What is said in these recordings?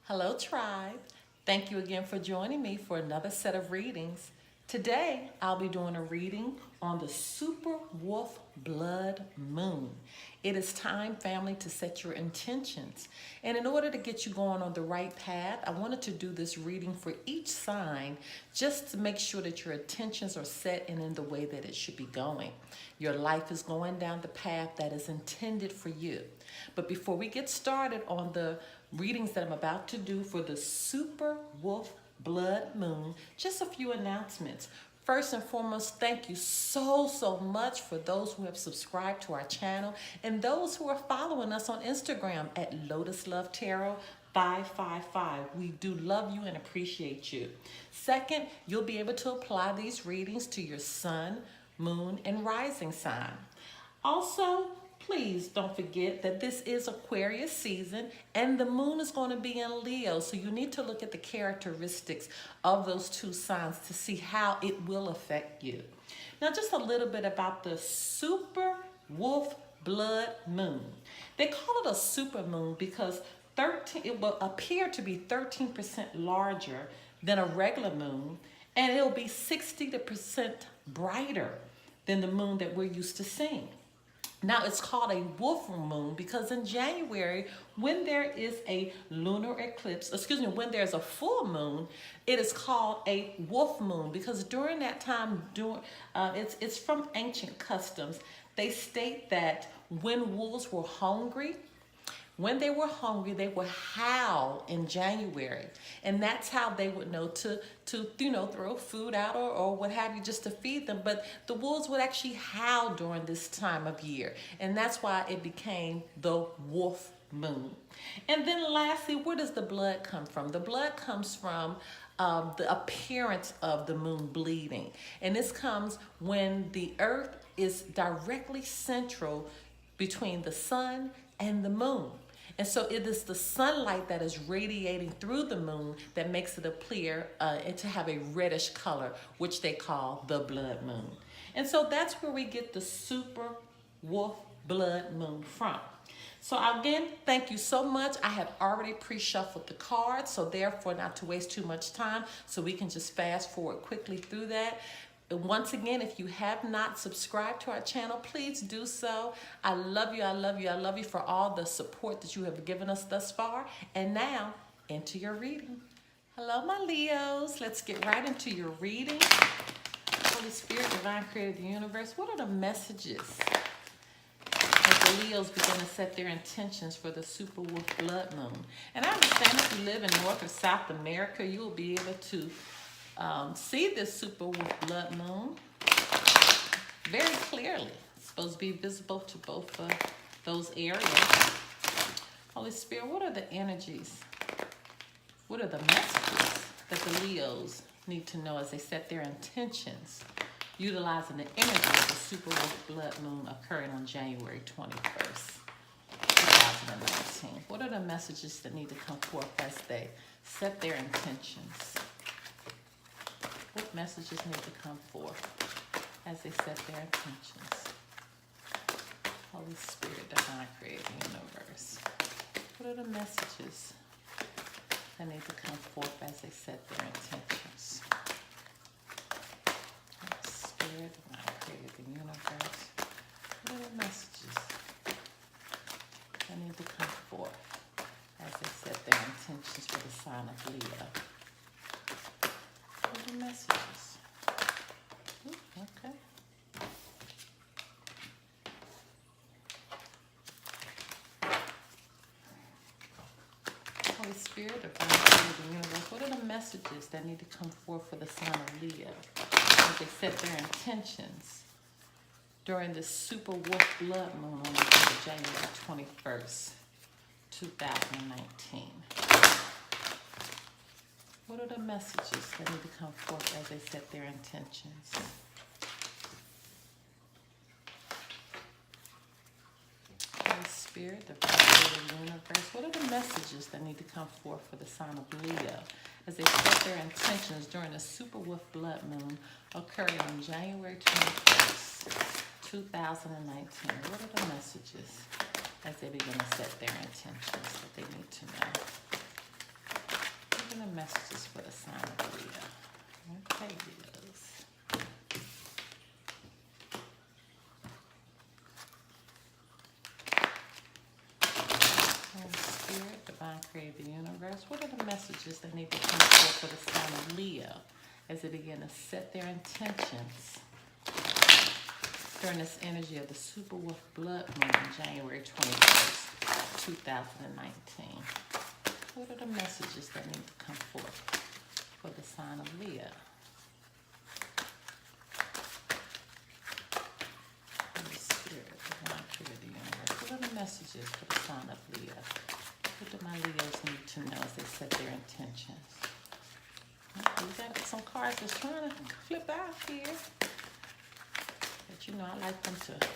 Hello, tribe. Thank you again for joining me for another set of readings. Today, I'll be doing a reading on the Super Wolf Blood Moon. It is time, family, to set your intentions. And in order to get you going on the right path, I wanted to do this reading for each sign just to make sure that your intentions are set and in the way that it should be going. Your life is going down the path that is intended for you. But before we get started on the readings that I'm about to do for the Super Wolf Blood Moon, just a few announcements. First and foremost, thank you so much for those who have subscribed to our channel and those who are following us on Instagram at Lotus Love Tarot 555. We do love you and appreciate you. Second, you'll be able to apply these readings to your sun, moon, and rising sign. Also, please don't forget that this is Aquarius season and the moon is going to be in Leo. So you need to look at the characteristics of those two signs to see how it will affect you. Now, just a little bit about the Super Wolf Blood Moon. They call it a super moon because it will appear to be 13% larger than a regular moon, and it'll be 60% brighter than the moon that we're used to seeing. Now, it's called a wolf moon because in January, when there is a lunar eclipse, when there's a full moon, it is called a wolf moon because during that time, it's from ancient customs. They state that when wolves were hungry, they would howl in January. And that's how they would know to throw food out or what have you, just to feed them. But the wolves would actually howl during this time of year. And that's why it became the wolf moon. And then lastly, where does the blood come from? The blood comes from the appearance of the moon bleeding. And this comes when the earth is directly central between the sun and the moon. And so it is the sunlight that is radiating through the moon that makes it appear and to have a reddish color, which they call the blood moon. And so that's where we get the Super Wolf Blood Moon from. So again, thank you so much. I have already pre-shuffled the cards, so therefore not to waste too much time, so we can just fast forward quickly through that. Once again, if you have not subscribed to our channel, please do so. I love you, I love you, I love you for all the support that you have given us thus far. And now, into your reading. Hello, my Leos. Let's get right into your reading. Holy Spirit, Divine Creator of the Universe, what are the messages as the Leos begin to set their intentions for the Super Wolf Blood Moon? And I understand if you live in North or South America, you will be able to see this Super Wolf Blood Moon very clearly. It's supposed to be visible to both those areas. Holy Spirit, what are the energies? What are the messages that the Leos need to know as they set their intentions, utilizing the energy of the Super Wolf Blood Moon occurring on January 21st, 2019? What are the messages that need to come forth as they set their intentions? What messages need to come forth as they set their intentions? Holy Spirit, Divine Creator of the Universe, what are the messages that need to come forth as they set their intentions? Holy Spirit, Divine Creator of the Universe, what are the messages that need to come forth as they set their intentions for the sign of Leo? What are the messages? Ooh, okay. Holy Spirit, Divine Creator of the Universe, what are the messages that need to come forth for the sign of Leo as they set their intentions during the Super Wolf Blood Moon on January 21st, 2019? What are the messages that need to come forth as they set their intentions? Holy Spirit, the Creator of the Universe, what are the messages that need to come forth for the sign of Leo as they set their intentions during the Super Wolf Blood Moon occurring on January 21st, 2019? What are the messages as they begin to set their intentions that they need to know? are the messages for the sign of Leo? Okay, Leos. Holy Spirit, Divine Creator, the Universe, what are the messages that need to come forth for the sign of Leo as they begin to set their intentions during this energy of the Super Wolf Blood Moon, January 21st, 2019? What are the messages that need to come forth for the sign of Leo? Holy Spirit, Divine Creator, the Universe, what are the messages for the sign of Leo? What do my Leos need to know as they set their intentions? Okay, we got some cards that's trying to flip out here. But you know, I like them to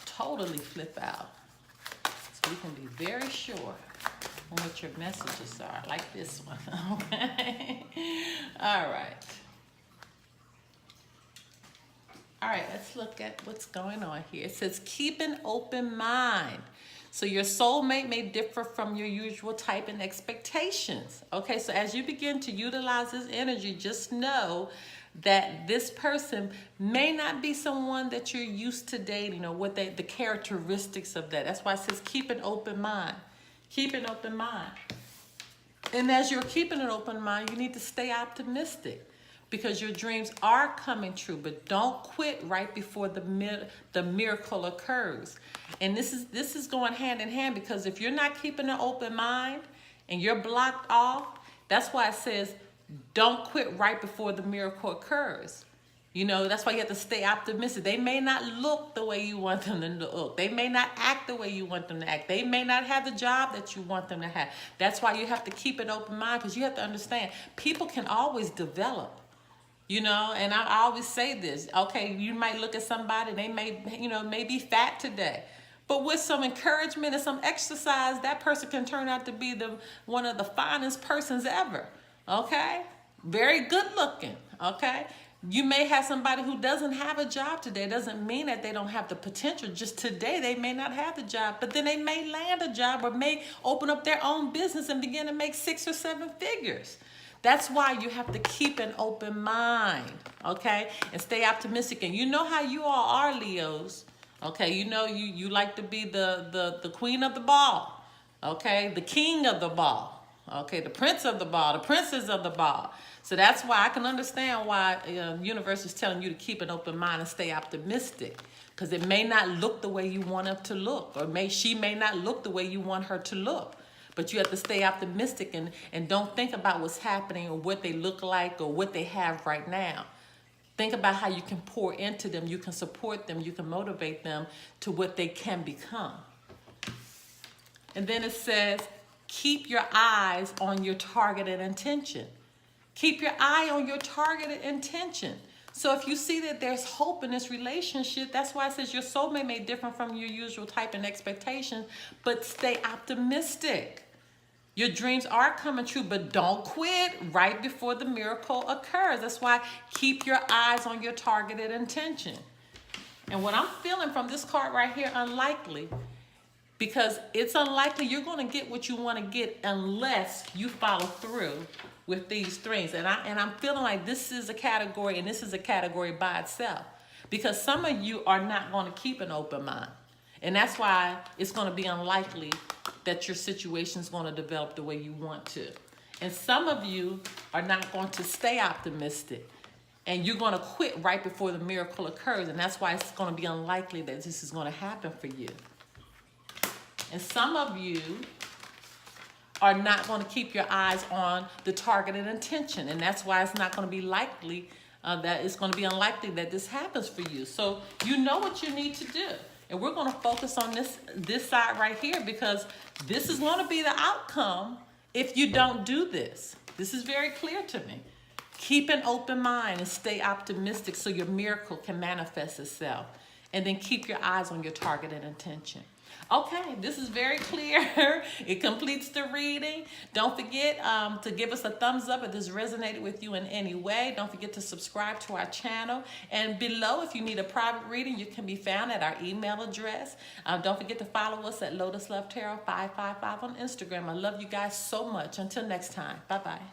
totally flip out. So we can be very sure on what your messages are, like this one. Okay. All right, let's look at what's going on here. It says keep an open mind. So your soulmate may differ from your usual type and expectations. Okay, so as you begin to utilize this energy, just know that this person may not be someone that you're used to dating, or what the characteristics of that. That's why it says keep an open mind. Keep an open mind. And as you're keeping an open mind, you need to stay optimistic, because your dreams are coming true, but don't quit right before the miracle occurs. And this is going hand in hand, because if you're not keeping an open mind and you're blocked off, that's why it says don't quit right before the miracle occurs. You know, that's why you have to stay optimistic. They may not look the way you want them to look. They may not act the way you want them to act. They may not have the job that you want them to have. That's why you have to keep an open mind, because you have to understand people can always develop. You know, and I always say this, okay, you might look at somebody, they may be fat today, but with some encouragement and some exercise, that person can turn out to be one of the finest persons ever, okay? Very good looking, okay? You may have somebody who doesn't have a job today. It doesn't mean that they don't have the potential. Just today, they may not have the job, but then they may land a job or may open up their own business and begin to make 6 or 7 figures. That's why you have to keep an open mind, okay? And stay optimistic. And you know how you all are, Leos, okay? You know you like to be the queen of the ball, okay? The king of the ball, okay? The prince of the ball, the princess of the ball. So that's why I can understand why the universe is telling you to keep an open mind and stay optimistic, because it may not look the way you want it to look, or she may not look the way you want her to look. But you have to stay optimistic and don't think about what's happening or what they look like or what they have right now. Think about how you can pour into them, you can support them, you can motivate them to what they can become. And then it says, keep your eyes on your targeted intention. Keep your eye on your targeted intention. So if you see that there's hope in this relationship, that's why it says your soulmate may differ from your usual type and expectation, but stay optimistic. Your dreams are coming true, but don't quit right before the miracle occurs. That's why keep your eyes on your targeted intention. And what I'm feeling from this card right here, unlikely, because it's unlikely you're going to get what you want to get unless you follow through with these things. And I'm feeling like this is a category, and this is a category by itself, because some of you are not going to keep an open mind. And that's why it's going to be unlikely that your situation is going to develop the way you want to. And some of you are not going to stay optimistic, and you're going to quit right before the miracle occurs. And that's why it's going to be unlikely that this is going to happen for you. And some of you are not going to keep your eyes on the targeted intention. And that's why it's not going to be likely that it's going to be unlikely that this happens for you. So you know what you need to do. And we're going to focus on this side right here, because this is going to be the outcome if you don't do this. This is very clear to me. Keep an open mind and stay optimistic so your miracle can manifest itself. And then keep your eyes on your targeted intention. Okay, this is very clear. It completes the reading. Don't forget to give us a thumbs up if this resonated with you in any way. Don't forget to subscribe to our channel. And below, if you need a private reading, you can be found at our email address. Don't forget to follow us at Lotus Love Tarot 555 on Instagram. I love you guys so much. Until next time, bye-bye.